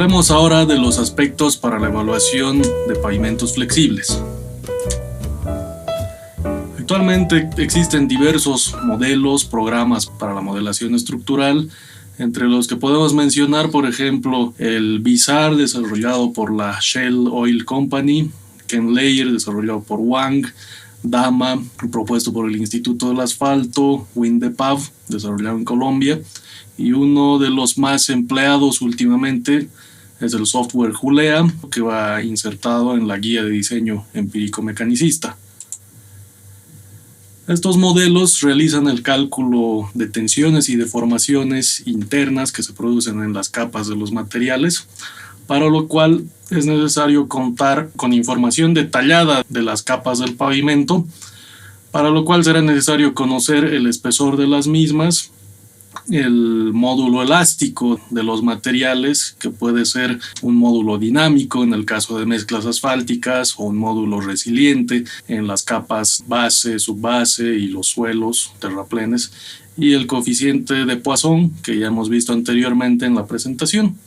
Hablemos ahora de los aspectos para la evaluación de pavimentos flexibles. Actualmente existen diversos modelos, programas para la modelación estructural, entre los que podemos mencionar, por ejemplo, el BISAR desarrollado por la Shell Oil Company, Ken-Layer desarrollado por Wang, DAMA propuesto por el Instituto del Asfalto, WinDepav desarrollado en Colombia, y uno de los más empleados últimamente es el software Julea, que va insertado en la guía de diseño empírico mecanicista. Estos modelos realizan el cálculo de tensiones y deformaciones internas que se producen en las capas de los materiales, para lo cual es necesario contar con información detallada de las capas del pavimento, para lo cual será necesario conocer el espesor de las mismas, el módulo elástico de los materiales, que puede ser un módulo dinámico en el caso de mezclas asfálticas o un módulo resiliente en las capas base, subbase y los suelos, terraplenes, y el coeficiente de Poisson que ya hemos visto anteriormente en la presentación.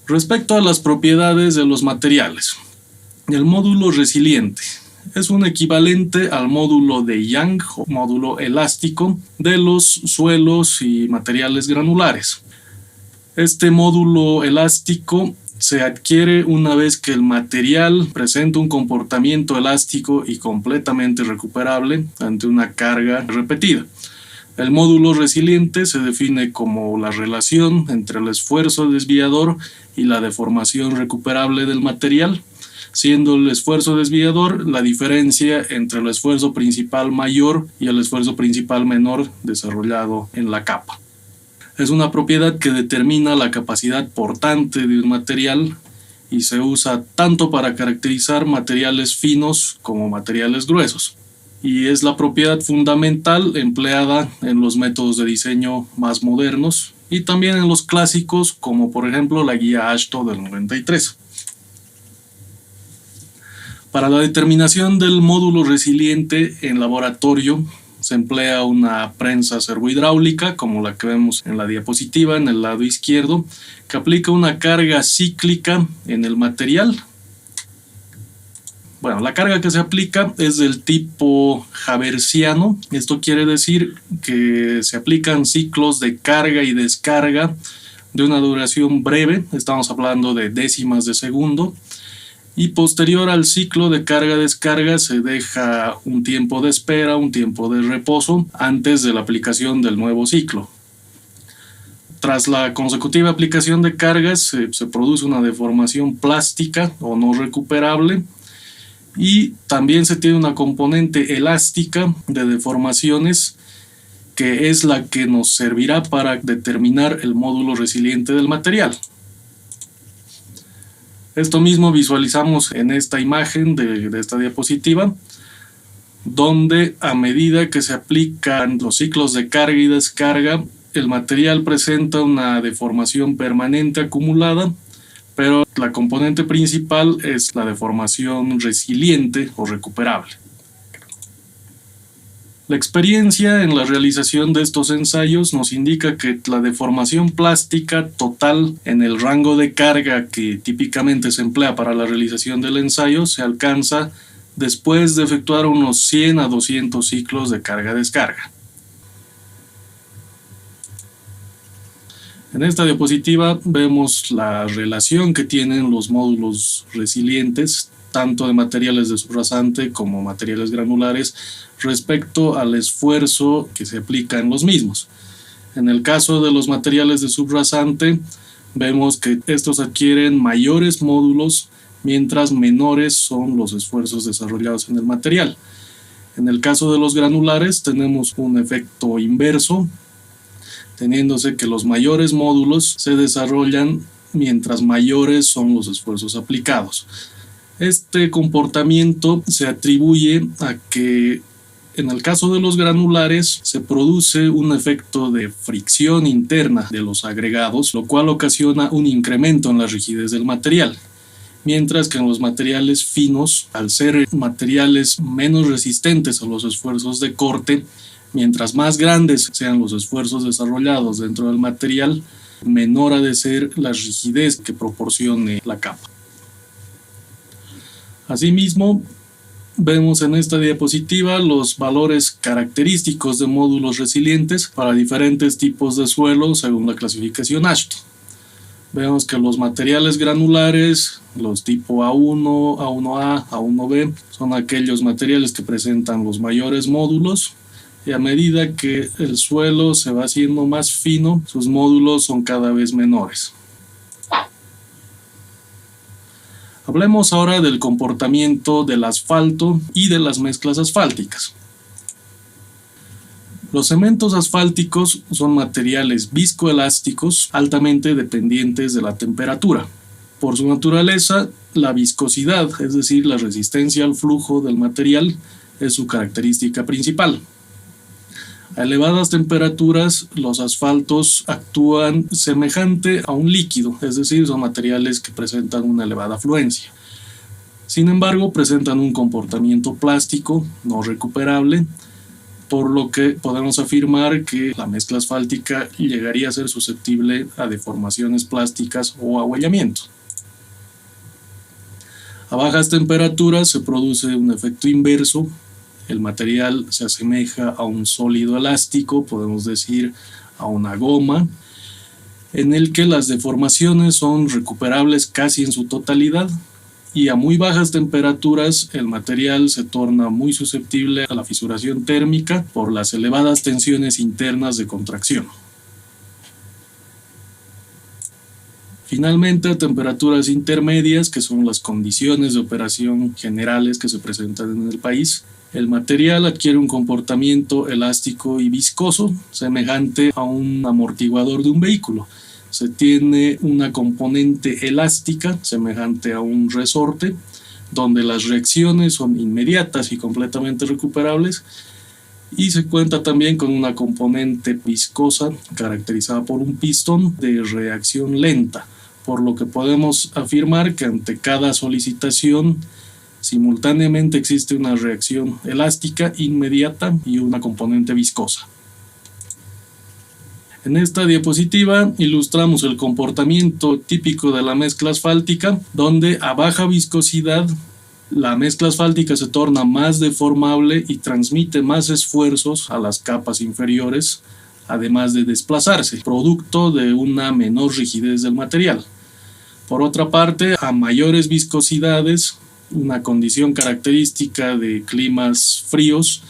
Respecto a las propiedades de los materiales, el módulo resiliente es un equivalente al módulo de Young o módulo elástico de los suelos y materiales granulares. Este módulo elástico se adquiere una vez que el material presenta un comportamiento elástico y completamente recuperable ante una carga repetida. El módulo resiliente se define como la relación entre el esfuerzo desviador y la deformación recuperable del material, siendo el esfuerzo desviador la diferencia entre el esfuerzo principal mayor y el esfuerzo principal menor desarrollado en la capa. Es una propiedad que determina la capacidad portante de un material y se usa tanto para caracterizar materiales finos como materiales gruesos, y es la propiedad fundamental empleada en los métodos de diseño más modernos y también en los clásicos, como por ejemplo la guía AASHTO del 93. Para la determinación del módulo resiliente en laboratorio se emplea una prensa servohidráulica, como la que vemos en la diapositiva en el lado izquierdo, que aplica una carga cíclica en el material. Bueno, la carga que se aplica es del tipo Haversiano. Esto quiere decir que se aplican ciclos de carga y descarga de una duración breve, estamos hablando de décimas de segundo, y posterior al ciclo de carga-descarga se deja un tiempo de espera, un tiempo de reposo antes de la aplicación del nuevo ciclo. Tras la consecutiva aplicación de cargas se produce una deformación plástica o no recuperable, y también se tiene una componente elástica de deformaciones que es la que nos servirá para determinar el módulo resiliente del material. Esto mismo visualizamos en esta imagen de esta diapositiva, donde a medida que se aplican los ciclos de carga y descarga, el material presenta una deformación permanente acumulada, pero la componente principal es la deformación resiliente o recuperable. La experiencia en la realización de estos ensayos nos indica que la deformación plástica total en el rango de carga que típicamente se emplea para la realización del ensayo se alcanza después de efectuar unos 100 a 200 ciclos de carga-descarga. En esta diapositiva vemos la relación que tienen los módulos resilientes, tanto de materiales de subrasante como materiales granulares, respecto al esfuerzo que se aplica en los mismos. En el caso de los materiales de subrasante, vemos que estos adquieren mayores módulos, mientras menores son los esfuerzos desarrollados en el material. En el caso de los granulares tenemos un efecto inverso, teniéndose que los mayores módulos se desarrollan mientras mayores son los esfuerzos aplicados. Este comportamiento se atribuye a que en el caso de los granulares se produce un efecto de fricción interna de los agregados, lo cual ocasiona un incremento en la rigidez del material, mientras que en los materiales finos, al ser materiales menos resistentes a los esfuerzos de corte, mientras más grandes sean los esfuerzos desarrollados dentro del material, menor ha de ser la rigidez que proporcione la capa. Asimismo, vemos en esta diapositiva los valores característicos de módulos resilientes para diferentes tipos de suelo según la clasificación AASHTO. Vemos que los materiales granulares, los tipo A1, A1A, A1B, son aquellos materiales que presentan los mayores módulos, y a medida que el suelo se va haciendo más fino, sus módulos son cada vez menores. Hablemos ahora del comportamiento del asfalto y de las mezclas asfálticas. Los cementos asfálticos son materiales viscoelásticos altamente dependientes de la temperatura. Por su naturaleza, la viscosidad, es decir, la resistencia al flujo del material, es su característica principal. A elevadas temperaturas, los asfaltos actúan semejante a un líquido, es decir, son materiales que presentan una elevada fluencia. Sin embargo, presentan un comportamiento plástico no recuperable, por lo que podemos afirmar que la mezcla asfáltica llegaría a ser susceptible a deformaciones plásticas o ahuellamiento. A bajas temperaturas se produce un efecto inverso. El material se asemeja a un sólido elástico, podemos decir a una goma, en el que las deformaciones son recuperables casi en su totalidad, y a muy bajas temperaturas el material se torna muy susceptible a la fisuración térmica por las elevadas tensiones internas de contracción. Finalmente, a temperaturas intermedias, que son las condiciones de operación generales que se presentan en el país, el material adquiere un comportamiento elástico y viscoso, semejante a un amortiguador de un vehículo. Se tiene una componente elástica, semejante a un resorte, donde las reacciones son inmediatas y completamente recuperables, y se cuenta también con una componente viscosa, caracterizada por un pistón de reacción lenta, por lo que podemos afirmar que ante cada solicitación simultáneamente existe una reacción elástica inmediata y una componente viscosa. En esta diapositiva ilustramos el comportamiento típico de la mezcla asfáltica, donde a baja viscosidad la mezcla asfáltica se torna más deformable y transmite más esfuerzos a las capas inferiores, además de desplazarse, producto de una menor rigidez del material. Por otra parte, a mayores viscosidades, una condición característica de climas fríos,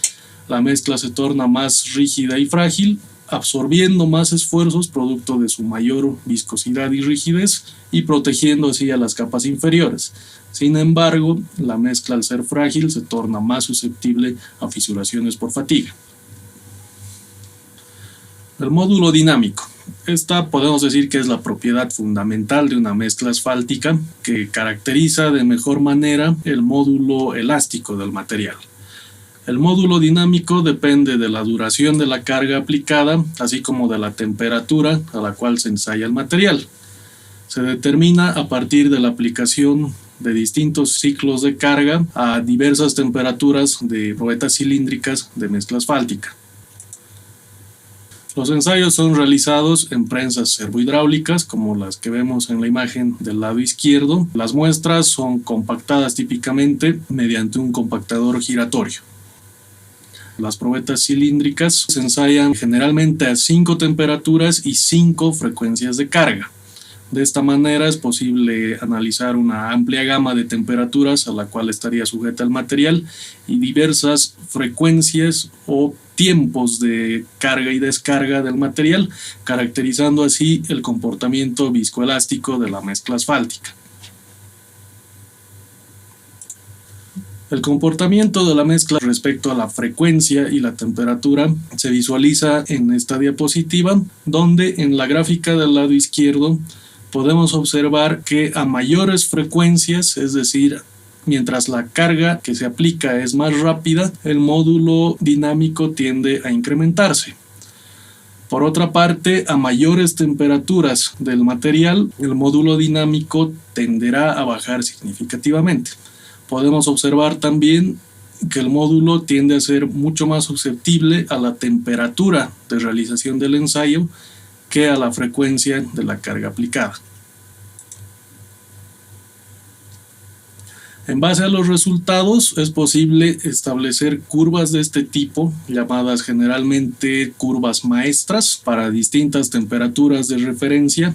la mezcla se torna más rígida y frágil, absorbiendo más esfuerzos producto de su mayor viscosidad y rigidez y protegiendo así a las capas inferiores. Sin embargo, la mezcla al ser frágil se torna más susceptible a fisuraciones por fatiga. El módulo dinámico. Esta podemos decir que es la propiedad fundamental de una mezcla asfáltica que caracteriza de mejor manera el módulo elástico del material. El módulo dinámico depende de la duración de la carga aplicada, así como de la temperatura a la cual se ensaya el material. Se determina a partir de la aplicación de distintos ciclos de carga a diversas temperaturas de probetas cilíndricas de mezcla asfáltica. Los ensayos son realizados en prensas servohidráulicas, como las que vemos en la imagen del lado izquierdo. Las muestras son compactadas típicamente mediante un compactador giratorio. Las probetas cilíndricas se ensayan generalmente a 5 temperaturas y 5 frecuencias de carga. De esta manera es posible analizar una amplia gama de temperaturas a la cual estaría sujeta el material y diversas frecuencias o tiempos de carga y descarga del material, caracterizando así el comportamiento viscoelástico de la mezcla asfáltica. El comportamiento de la mezcla respecto a la frecuencia y la temperatura se visualiza en esta diapositiva, donde en la gráfica del lado izquierdo podemos observar que a mayores frecuencias, es decir, mientras la carga que se aplica es más rápida, el módulo dinámico tiende a incrementarse. Por otra parte, a mayores temperaturas del material, el módulo dinámico tenderá a bajar significativamente. Podemos observar también que el módulo tiende a ser mucho más susceptible a la temperatura de realización del ensayo que a la frecuencia de la carga aplicada. En base a los resultados es posible establecer curvas de este tipo, llamadas generalmente curvas maestras, para distintas temperaturas de referencia,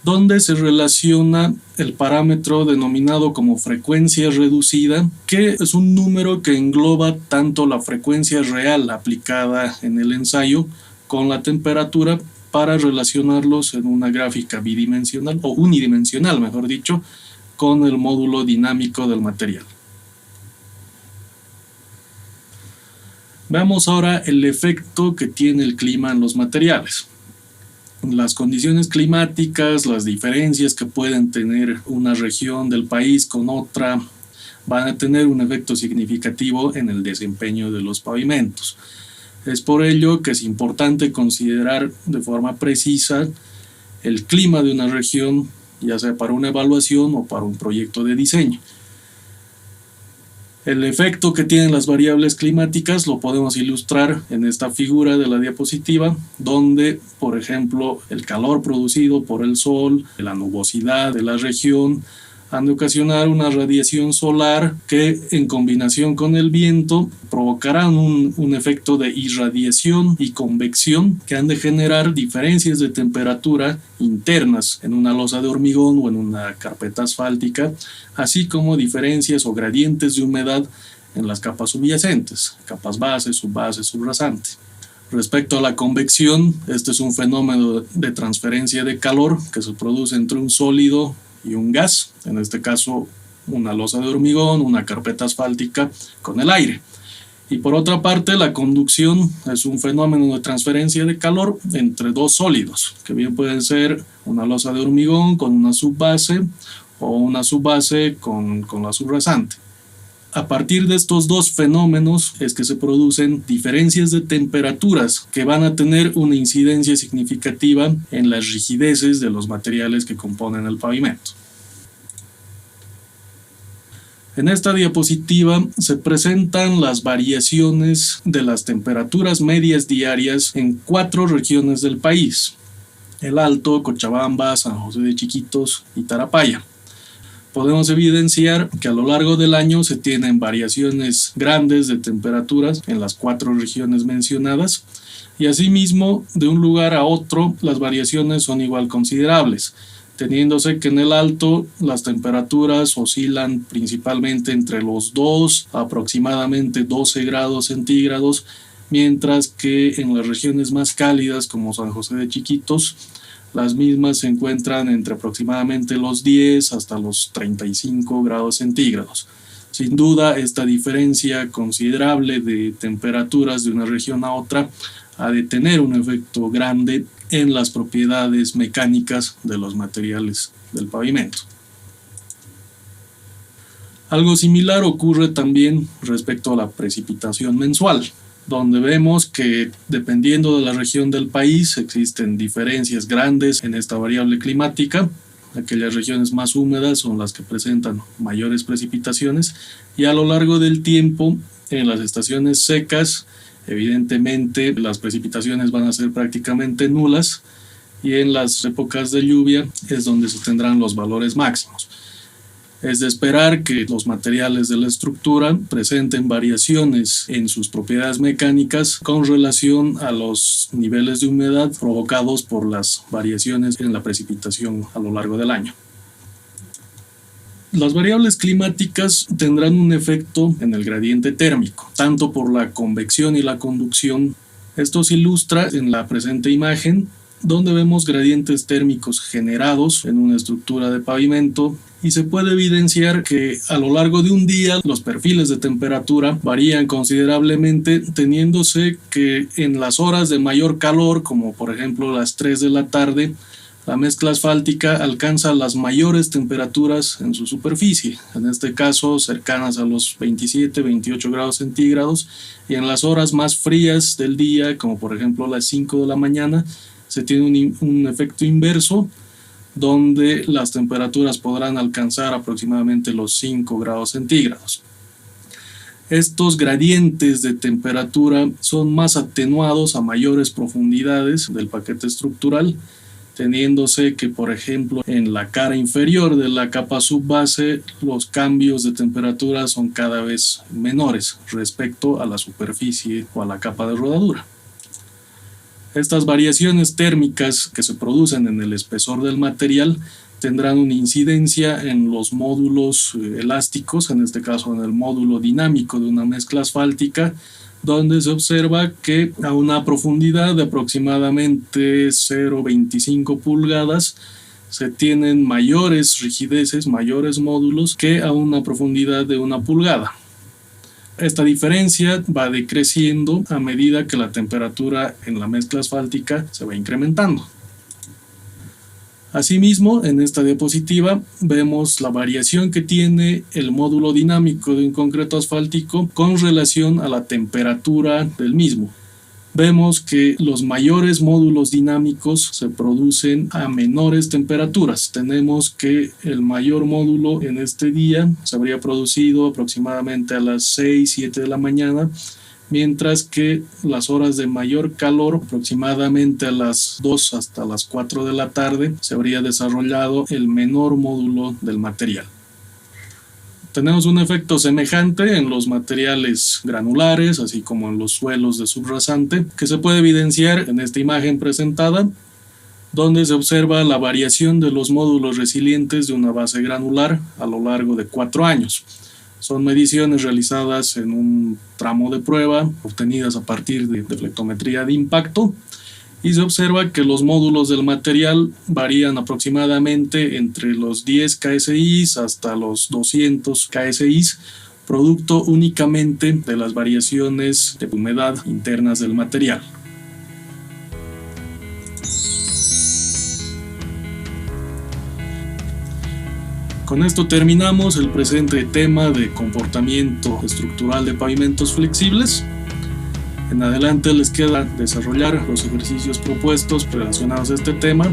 donde se relaciona el parámetro denominado como frecuencia reducida, que es un número que engloba tanto la frecuencia real aplicada en el ensayo con la temperatura, para relacionarlos en una gráfica bidimensional o unidimensional, mejor dicho, con el módulo dinámico del material. Veamos ahora el efecto que tiene el clima en los materiales. Las condiciones climáticas, las diferencias que pueden tener una región del país con otra, van a tener un efecto significativo en el desempeño de los pavimentos. Es por ello que es importante considerar de forma precisa el clima de una región, ya sea para una evaluación o para un proyecto de diseño. El efecto que tienen las variables climáticas lo podemos ilustrar en esta figura de la diapositiva, donde, por ejemplo, el calor producido por el sol, la nubosidad de la región, han de ocasionar una radiación solar que, en combinación con el viento, provocarán un efecto de irradiación y convección que han de generar diferencias de temperatura internas en una losa de hormigón o en una carpeta asfáltica, así como diferencias o gradientes de humedad en las capas subyacentes, capas base, subbase, subrasante. Respecto a la convección, este es un fenómeno de transferencia de calor que se produce entre un sólido y un gas, en este caso una losa de hormigón, una carpeta asfáltica con el aire. Y por otra parte, la conducción es un fenómeno de transferencia de calor entre dos sólidos, que bien pueden ser una losa de hormigón con una subbase o una subbase con la subrasante. A partir de estos dos fenómenos es que se producen diferencias de temperaturas que van a tener una incidencia significativa en las rigideces de los materiales que componen el pavimento. En esta diapositiva se presentan las variaciones de las temperaturas medias diarias en 4 regiones del país: El Alto, Cochabamba, San José de Chiquitos y Tarapaya. Podemos evidenciar que a lo largo del año se tienen variaciones grandes de temperaturas en las 4 regiones mencionadas, y asimismo de un lugar a otro las variaciones son igual considerables, teniéndose que en el Alto las temperaturas oscilan principalmente entre los 2 a aproximadamente 12 grados centígrados, mientras que en las regiones más cálidas como San José de Chiquitos las mismas se encuentran entre aproximadamente los 10 hasta los 35 grados centígrados. Sin duda, esta diferencia considerable de temperaturas de una región a otra ha de tener un efecto grande en las propiedades mecánicas de los materiales del pavimento. Algo similar ocurre también respecto a la precipitación mensual, donde vemos que dependiendo de la región del país existen diferencias grandes en esta variable climática. Aquellas regiones más húmedas son las que presentan mayores precipitaciones, y a lo largo del tiempo, en las estaciones secas, evidentemente las precipitaciones van a ser prácticamente nulas, y en las épocas de lluvia es donde se tendrán los valores máximos. Es de esperar que los materiales de la estructura presenten variaciones en sus propiedades mecánicas con relación a los niveles de humedad provocados por las variaciones en la precipitación a lo largo del año. Las variables climáticas tendrán un efecto en el gradiente térmico, tanto por la convección y la conducción. Esto se ilustra en la presente imagen, donde vemos gradientes térmicos generados en una estructura de pavimento, y se puede evidenciar que a lo largo de un día los perfiles de temperatura varían considerablemente, teniéndose que en las horas de mayor calor, como por ejemplo las 3 de la tarde, la mezcla asfáltica alcanza las mayores temperaturas en su superficie, en este caso cercanas a los 27-28 grados centígrados, y en las horas más frías del día, como por ejemplo las 5 de la mañana, se tiene un efecto inverso, donde las temperaturas podrán alcanzar aproximadamente los 5 grados centígrados. Estos gradientes de temperatura son más atenuados a mayores profundidades del paquete estructural, teniéndose que, por ejemplo, en la cara inferior de la capa subbase, los cambios de temperatura son cada vez menores respecto a la superficie o a la capa de rodadura. Estas variaciones térmicas que se producen en el espesor del material tendrán una incidencia en los módulos elásticos, en este caso en el módulo dinámico de una mezcla asfáltica, donde se observa que a una profundidad de aproximadamente 0,25 pulgadas se tienen mayores rigideces, mayores módulos que a una profundidad de 1 pulgada. Esta diferencia va decreciendo a medida que la temperatura en la mezcla asfáltica se va incrementando. Asimismo, en esta diapositiva vemos la variación que tiene el módulo dinámico de un concreto asfáltico con relación a la temperatura del mismo. Vemos que los mayores módulos dinámicos se producen a menores temperaturas. Tenemos que el mayor módulo en este día se habría producido aproximadamente a las 6-7 de la mañana, mientras que las horas de mayor calor, aproximadamente a las 2 hasta las 4 de la tarde, se habría desarrollado el menor módulo del material. Tenemos un efecto semejante en los materiales granulares, así como en los suelos de subrasante, que se puede evidenciar en esta imagen presentada, donde se observa la variación de los módulos resilientes de una base granular a lo largo de 4 años. Son mediciones realizadas en un tramo de prueba, obtenidas a partir de deflectometría de impacto, y se observa que los módulos del material varían aproximadamente entre los 10 KSI hasta los 200 KSI, producto únicamente de las variaciones de humedad internas del material. Con esto terminamos el presente tema de comportamiento estructural de pavimentos flexibles. En adelante les queda desarrollar los ejercicios propuestos relacionados a este tema,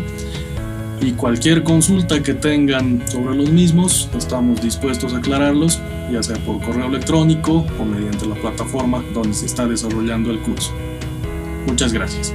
y cualquier consulta que tengan sobre los mismos estamos dispuestos a aclararlos, ya sea por correo electrónico o mediante la plataforma donde se está desarrollando el curso. Muchas gracias.